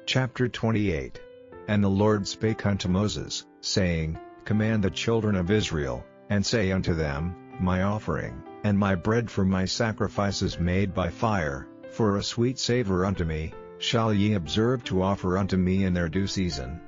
Chapter 28. And the Lord spake unto Moses, saying, Command the children of Israel, and say unto them, My offering, and my bread for my sacrifices made by fire, for a sweet savour unto me, shall ye observe to offer unto me in their due season.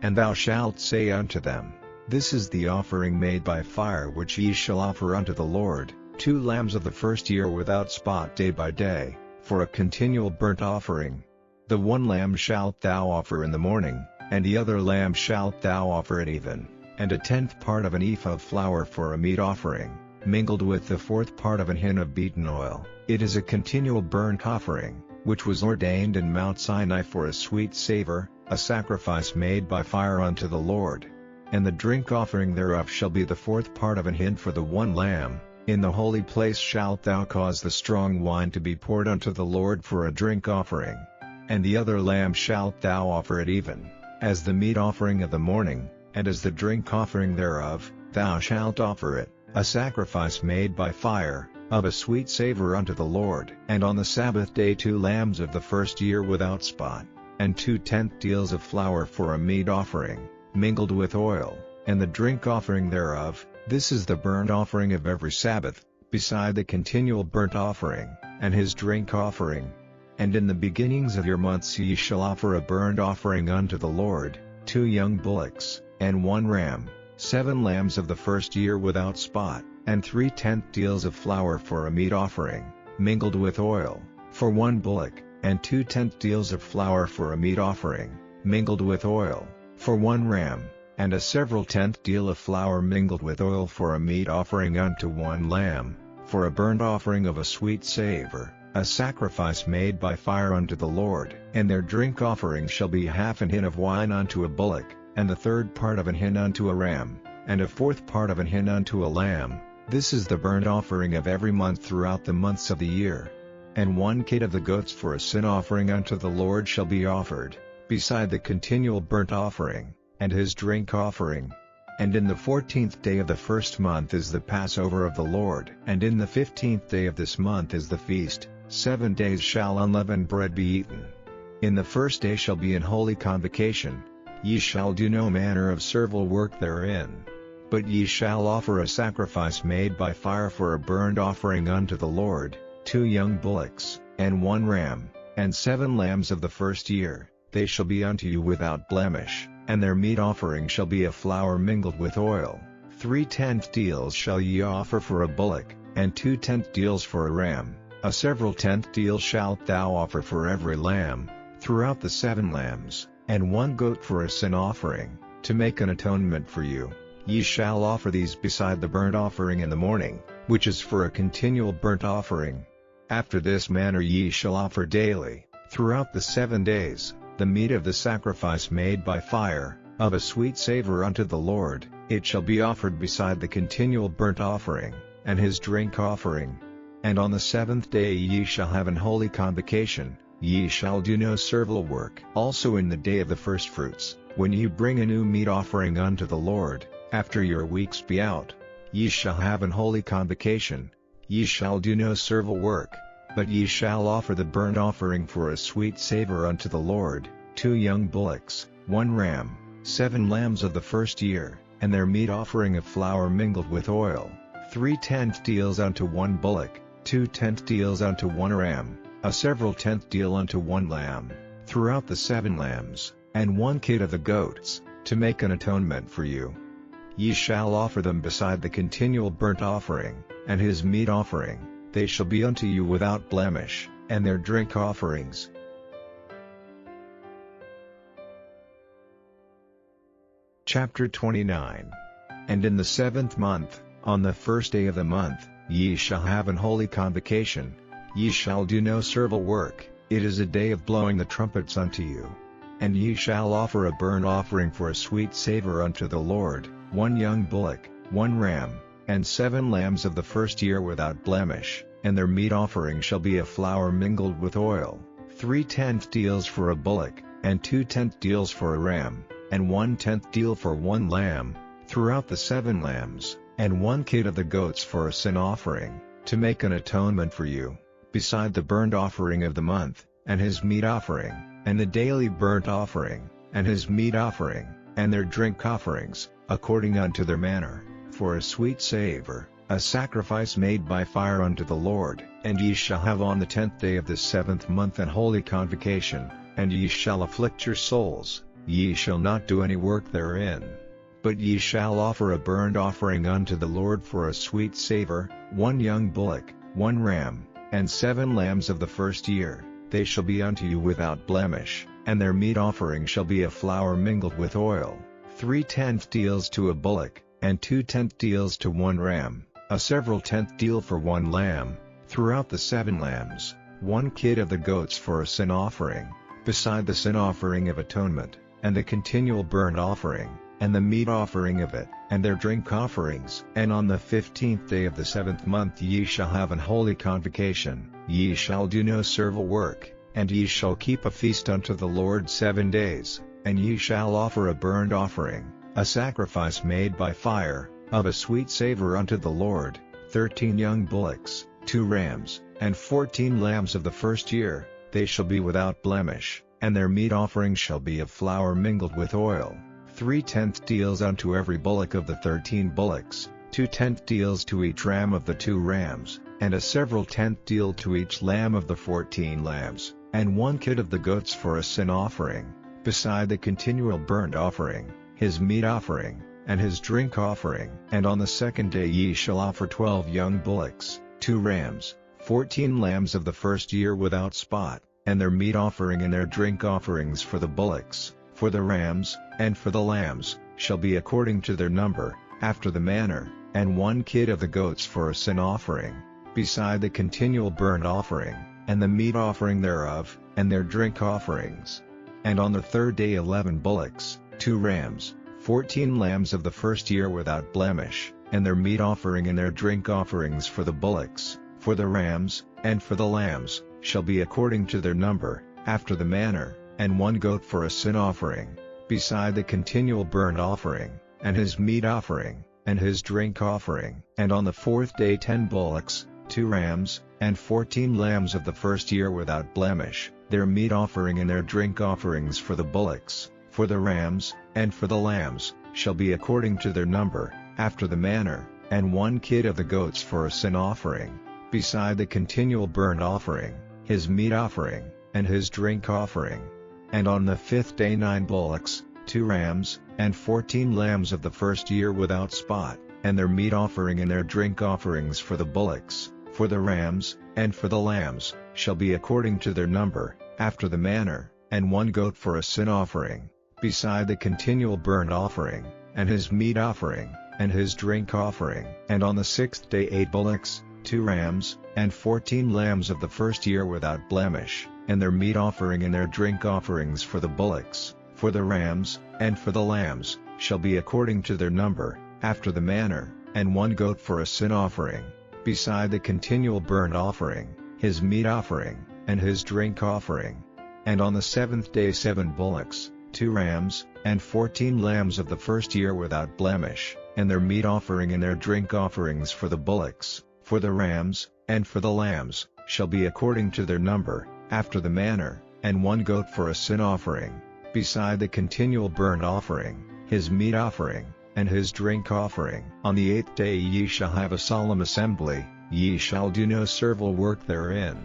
And thou shalt say unto them, This is the offering made by fire which ye shall offer unto the Lord, 2 lambs of the first year without spot day by day, for a continual burnt offering. The one lamb shalt thou offer in the morning, and the other lamb shalt thou offer at even, and 1/10 part of an ephah of flour for a meat offering, mingled with the 1/4 part of an hin of beaten oil. It is a continual burnt offering, which was ordained in Mount Sinai for a sweet savour, a sacrifice made by fire unto the Lord. And the drink offering thereof shall be the 1/4 part of an hin for the one lamb. In the holy place shalt thou cause the strong wine to be poured unto the Lord for a drink offering. And the other lamb shalt thou offer at even, as the meat offering of the morning, and as the drink offering thereof, thou shalt offer it, a sacrifice made by fire, of a sweet savour unto the Lord. And on the Sabbath day 2 lambs of the first year without spot, and 2/10 deals of flour for a meat offering, mingled with oil, and the drink offering thereof. This is the burnt offering of every Sabbath, beside the continual burnt offering, and his drink offering. And in the beginnings of your months ye shall offer a burnt offering unto the Lord, 2 young bullocks, and 1 ram, 7 lambs of the first year without spot, and 3/10 deals of flour for a meat offering, mingled with oil, for 1 bullock, and 2/10 deals of flour for a meat offering, mingled with oil, for 1 ram, and a several 10th deal of flour mingled with oil for a meat offering unto 1 lamb, for a burnt offering of a sweet savour, a sacrifice made by fire unto the Lord. And their drink offering shall be 1/2 an hin of wine unto a bullock, and the 1/3 part of an hin unto a ram, and a 1/4 part of an hin unto a lamb. This is the burnt offering of every month throughout the months of the year. And 1 kid of the goats for a sin offering unto the Lord shall be offered, beside the continual burnt offering, and his drink offering. And in the 14th day of the first month is the Passover of the Lord. And in the 15th day of this month is the feast. 7 days shall unleavened bread be eaten. In the first day shall be an holy convocation. Ye shall do no manner of servile work therein. But ye shall offer a sacrifice made by fire for a burnt offering unto the Lord, 2 young bullocks, and 1 ram, and 7 lambs of the first year. They shall be unto you without blemish, and their meat offering shall be of flour mingled with oil. 3/10 deals shall ye offer for a bullock, and 2/10 deals for a ram. A several 10th deal shalt thou offer for every lamb, throughout the 7 lambs, and 1 goat for a sin offering, to make an atonement for you. Ye shall offer these beside the burnt offering in the morning, which is for a continual burnt offering. After this manner ye shall offer daily, throughout the 7 days, the meat of the sacrifice made by fire, of a sweet savour unto the Lord. It shall be offered beside the continual burnt offering, and his drink offering. And on the 7th day ye shall have an holy convocation. Ye shall do no servile work. Also in the day of the firstfruits, when ye bring a new meat offering unto the Lord, after your weeks be out, ye shall have an holy convocation. Ye shall do no servile work, but ye shall offer the burnt offering for a sweet savour unto the Lord, 2 young bullocks, 1 ram, 7 lambs of the first year, and their meat offering of flour mingled with oil, 3/10 deals unto 1 bullock, 2/10 deals unto 1 ram, a several 10th deal unto 1 lamb, throughout the 7 lambs, and 1 kid of the goats, to make an atonement for you. Ye shall offer them beside the continual burnt offering, and his meat offering. They shall be unto you without blemish, and their drink offerings. Chapter 29. And in the 7th month, on the 1st day of the month, ye shall have an holy convocation. Ye shall do no servile work. It is a day of blowing the trumpets unto you. And ye shall offer a burnt offering for a sweet savour unto the Lord, 1 young bullock, 1 ram, and 7 lambs of the first year without blemish, and their meat offering shall be of flour mingled with oil, 3/10 deals for a bullock, and 2/10 deals for a ram, and 1/10 deal for 1 lamb, throughout the 7 lambs, and 1 kid of the goats for a sin offering, to make an atonement for you, beside the burnt offering of the month, and his meat offering. and the daily burnt offering, and his meat offering, and their drink offerings, according unto their manner, for a sweet savour, a sacrifice made by fire unto the Lord. And ye shall have on the 10th day of the 7th month an holy convocation, and ye shall afflict your souls, ye shall not do any work therein. But ye shall offer a burnt offering unto the Lord for a sweet savour, 1 young bullock, 1 ram, and 7 lambs of the first year, they shall be unto you without blemish, and their meat offering shall be a flour mingled with oil, 3/10 deals to a bullock, and 2/10 deals to 1 ram, a several tenth deal for 1 lamb, throughout the 7 lambs, 1 kid of the goats for a sin offering, beside the sin offering of atonement, and the continual burnt offering, and the meat offering of it, and their drink offerings. And on the 15th day of the 7th month ye shall have an holy convocation, ye shall do no servile work, and ye shall keep a feast unto the Lord 7 days, and ye shall offer a burnt offering, a sacrifice made by fire, of a sweet savour unto the Lord, 13 young bullocks, 2 rams, and 14 lambs of the first year, they shall be without blemish, and their meat offering shall be of flour mingled with oil, 3/10 deals unto every bullock of the 13 bullocks, 2/10 deals to each ram of the 2 rams, and a several tenth deal to each lamb of the 14 lambs, and 1 kid of the goats for a sin offering, beside the continual burnt offering, his meat offering, and his drink offering. And on the 2nd day ye shall offer 12 young bullocks, 2 rams, 14 lambs of the first year without spot, and their meat offering and their drink offerings for the bullocks, for the rams, and for the lambs, shall be according to their number, after the manner, and 1 kid of the goats for a sin offering, beside the continual burnt offering, and the meat offering thereof, and their drink offerings. And on the 3rd day 11 bullocks, 2 rams, 14 lambs of the first year without blemish, and their meat offering and their drink offerings for the bullocks, for the rams, and for the lambs, shall be according to their number, after the manner, and 1 goat for a sin offering, beside the continual burnt offering, and his meat offering, and his drink offering. And on the 4th day 10 bullocks, 2 rams, and 14 lambs of the first year without blemish, their meat offering and their drink offerings for the bullocks, for the rams, and for the lambs, shall be according to their number, after the manner, and 1 kid of the goats for a sin offering, beside the continual burnt offering, his meat offering, and his drink offering. And on the 5th day 9 bullocks, 2 rams, and 14 lambs of the first year without spot, and their meat offering and their drink offerings for the bullocks, for the rams, and for the lambs, shall be according to their number, after the manner, and 1 goat for a sin offering, beside the continual burnt offering, and his meat offering, and his drink offering. And on the 6th day 8 bullocks, 2 rams, and 14 lambs of the first year without blemish, and their meat offering and their drink offerings for the bullocks, for the rams, and for the lambs, shall be according to their number, after the manner, and 1 goat for a sin offering, beside the continual burnt offering, his meat offering, and his drink offering. And on the 7th day 7 bullocks, 2 rams, and 14 lambs of the first year without blemish, and their meat offering and their drink offerings for the bullocks, for the rams, and for the lambs, shall be according to their number, after the manner, and 1 goat for a sin offering, beside the continual burnt offering, his meat offering, and his drink offering. On the 8th day ye shall have a solemn assembly, ye shall do no servile work therein.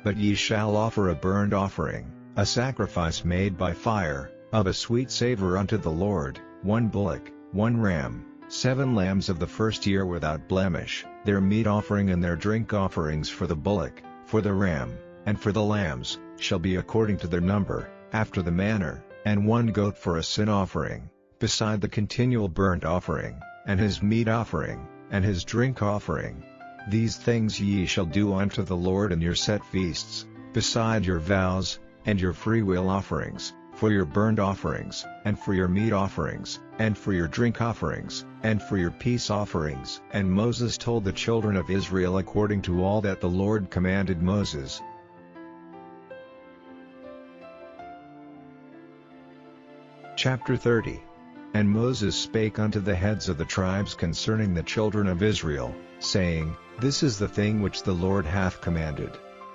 But ye shall offer a burnt offering, a sacrifice made by fire, of a sweet savour unto the Lord, 1 bullock, 1 ram, 7 lambs of the first year without blemish, their meat offering and their drink offerings for the bullock, for the ram, and for the lambs, shall be according to their number, after the manner, and 1 goat for a sin offering, beside the continual burnt offering, and his meat offering, and his drink offering. These things ye shall do unto the Lord in your set feasts, beside your vows, and your freewill offerings, for your burnt offerings, and for your meat offerings, and for your drink offerings, and for your peace offerings. And Moses told the children of Israel according to all that the Lord commanded Moses. Chapter 30. And Moses spake unto the heads of the tribes concerning the children of Israel, saying, This is the thing which the Lord hath commanded.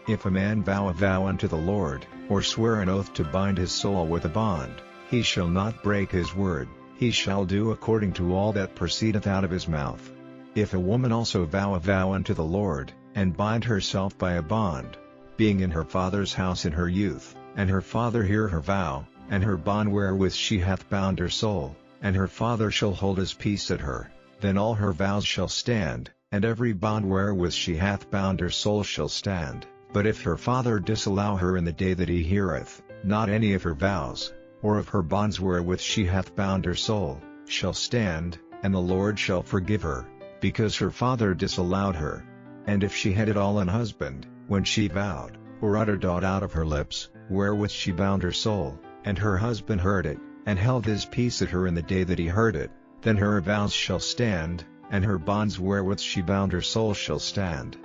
If a man vow a vow unto the Lord, or swear an oath to bind his soul with a bond, he shall not break his word, he shall do according to all that proceedeth out of his mouth. If a woman also vow a vow unto the Lord, and bind herself by a bond, being in her father's house in her youth, and her father hear her vow, and her bond wherewith she hath bound her soul, and her father shall hold his peace at her, then all her vows shall stand, and every bond wherewith she hath bound her soul shall stand. But if her father disallow her in the day that he heareth, not any of her vows, or of her bonds wherewith she hath bound her soul, shall stand, and the Lord shall forgive her, because her father disallowed her. And if she had it all an husband, when she vowed, or uttered aught out of her lips, wherewith she bound her soul, and her husband heard it, and held his peace at her in the day that he heard it, then her vows shall stand, and her bonds wherewith she bound her soul shall stand.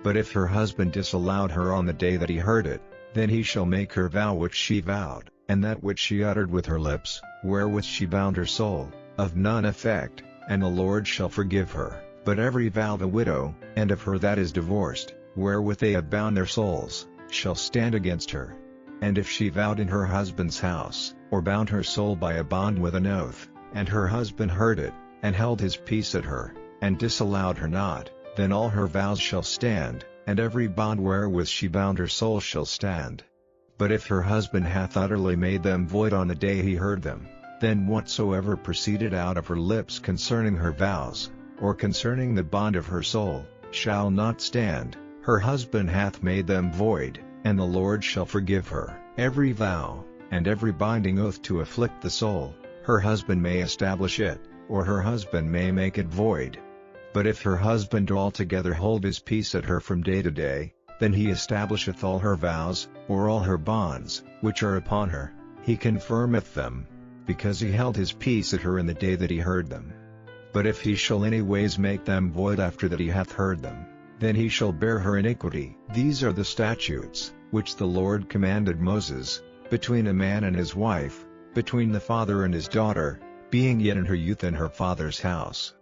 But if her husband disallowed her on the day that he heard it, then he shall make her vow which she vowed, and that which she uttered with her lips, wherewith she bound her soul, of none effect, and the Lord shall forgive her. But every vow of a widow, and of her that is divorced, wherewith they have bound their souls, shall stand against her. And if she vowed in her husband's house, or bound her soul by a bond with an oath, and her husband heard it, and held his peace at her, and disallowed her not, then all her vows shall stand, and every bond wherewith she bound her soul shall stand. But if her husband hath utterly made them void on the day he heard them, then whatsoever proceeded out of her lips concerning her vows, or concerning the bond of her soul, shall not stand, her husband hath made them void, and the Lord shall forgive her. Every vow, and every binding oath to afflict the soul, her husband may establish it, or her husband may make it void. But if her husband altogether hold his peace at her from day to day, then he establisheth all her vows, or all her bonds, which are upon her, he confirmeth them, because he held his peace at her in the day that he heard them. But if he shall any ways make them void after that he hath heard them, then he shall bear her iniquity. These are the statutes, which the Lord commanded Moses, between a man and his wife, between the father and his daughter, being yet in her youth in her father's house.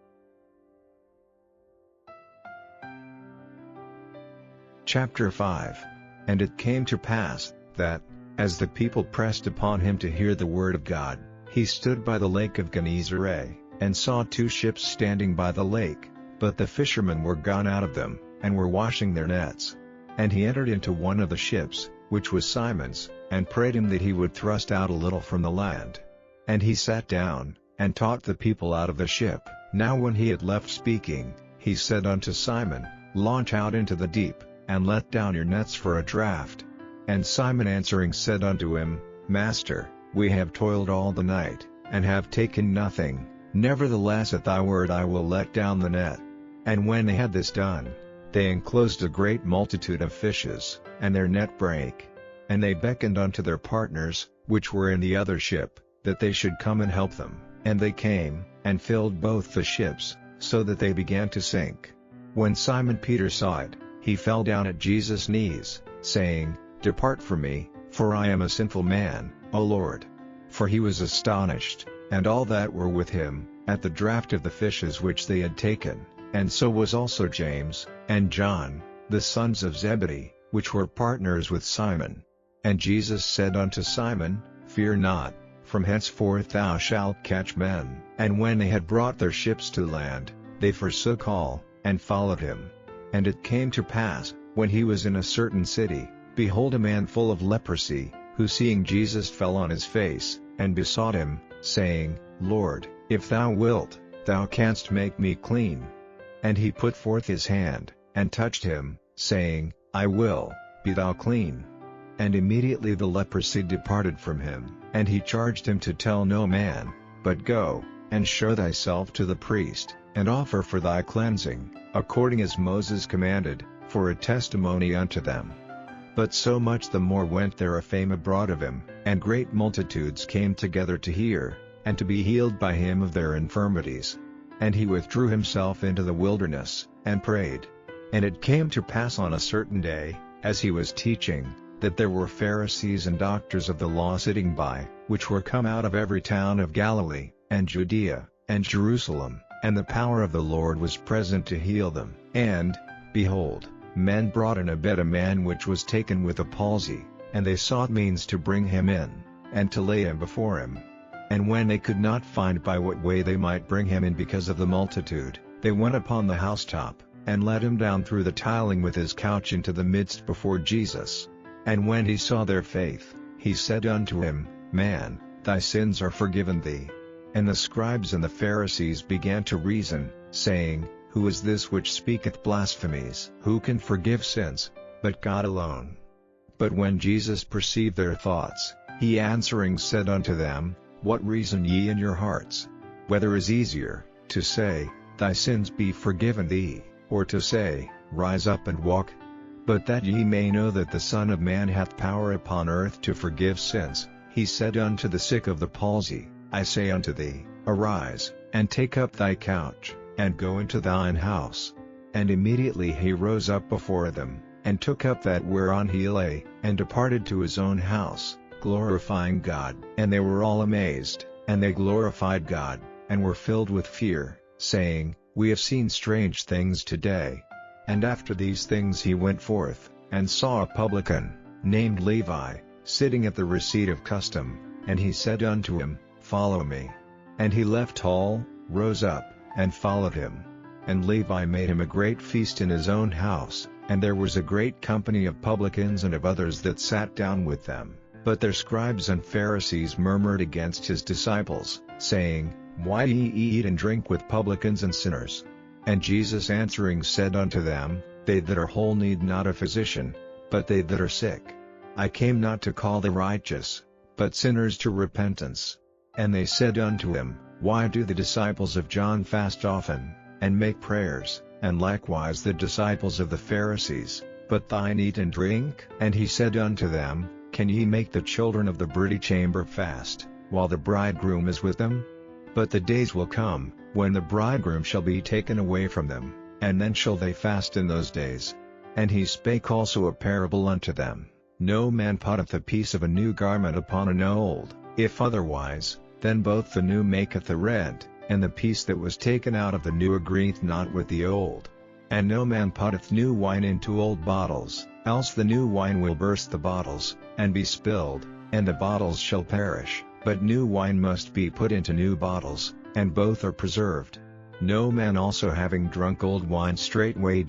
Chapter 5. And it came to pass, that, as the people pressed upon him to hear the word of God, he stood by the lake of Gennesaret, and saw 2 ships standing by the lake, but the fishermen were gone out of them, and were washing their nets. And he entered into one of the ships, which was Simon's, and prayed him that he would thrust out a little from the land. And he sat down, and taught the people out of the ship. Now when he had left speaking, he said unto Simon, Launch out into the deep, and let down your nets for a draught. And Simon answering said unto him, Master, we have toiled all the night, and have taken nothing, nevertheless at thy word I will let down the net. And when they had this done, they enclosed a great multitude of fishes, and their net brake. And they beckoned unto their partners, which were in the other ship, that they should come and help them. And they came, and filled both the ships, so that they began to sink. When Simon Peter saw it, he fell down at Jesus' knees, saying, Depart from me, for I am a sinful man, O Lord. For he was astonished, and all that were with him, at the draught of the fishes which they had taken, and so was also James, and John, the sons of Zebedee, which were partners with Simon. And Jesus said unto Simon, Fear not, from henceforth thou shalt catch men. And when they had brought their ships to land, they forsook all, and followed him. And it came to pass, when he was in a certain city, behold a man full of leprosy, who seeing Jesus fell on his face, and besought him, saying, Lord, if thou wilt, thou canst make me clean. And he put forth his hand, and touched him, saying, I will, be thou clean. And immediately the leprosy departed from him. And he charged him to tell no man, but go, and show thyself to the priest, and offer for thy cleansing, according as Moses commanded, for a testimony unto them. But so much the more went there a fame abroad of him, and great multitudes came together to hear, and to be healed by him of their infirmities. And he withdrew himself into the wilderness, and prayed. And it came to pass on a certain day, as he was teaching, that there were Pharisees and doctors of the law sitting by, which were come out of every town of Galilee, and Judea, and Jerusalem, and the power of the Lord was present to heal them. And, behold, men brought in a bed a man which was taken with a palsy, and they sought means to bring him in, and to lay him before him. And when they could not find by what way they might bring him in because of the multitude, they went upon the housetop, and let him down through the tiling with his couch into the midst before Jesus. And when he saw their faith, he said unto him, Man, thy sins are forgiven thee. And the scribes and the Pharisees began to reason, saying, Who is this which speaketh blasphemies? Who can forgive sins, but God alone? But when Jesus perceived their thoughts, he answering said unto them, What reason ye in your hearts? Whether is easier, to say, Thy sins be forgiven thee, or to say, Rise up and walk? But that ye may know that the Son of Man hath power upon earth to forgive sins, he said unto the sick of the palsy, I say unto thee, Arise, and take up thy couch, and go into thine house. And immediately he rose up before them, and took up that whereon he lay, and departed to his own house, glorifying God. And they were all amazed, and they glorified God, and were filled with fear, saying, We have seen strange things today. And after these things he went forth, and saw a publican, named Levi, sitting at the receipt of custom, and he said unto him, Follow me. And he left all, rose up, and followed him. And Levi made him a great feast in his own house, and there was a great company of publicans and of others that sat down with them. But their scribes and Pharisees murmured against his disciples, saying, Why do ye eat and drink with publicans and sinners? And Jesus answering said unto them, They that are whole need not a physician, but they that are sick. I came not to call the righteous, but sinners to repentance. And they said unto him, Why do the disciples of John fast often, and make prayers, and likewise the disciples of the Pharisees, but thine eat and drink? And he said unto them, Can ye make the children of the bedchamber fast, while the bridegroom is with them? But the days will come, when the bridegroom shall be taken away from them, and then shall they fast in those days. And he spake also a parable unto them, No man putteth a piece of a new garment upon an old, if otherwise, then both the new maketh the rent, and the piece that was taken out of the new agreeth not with the old. And no man putteth new wine into old bottles, else the new wine will burst the bottles, and be spilled, and the bottles shall perish. But new wine must be put into new bottles, and both are preserved. No man also having drunk old wine straightway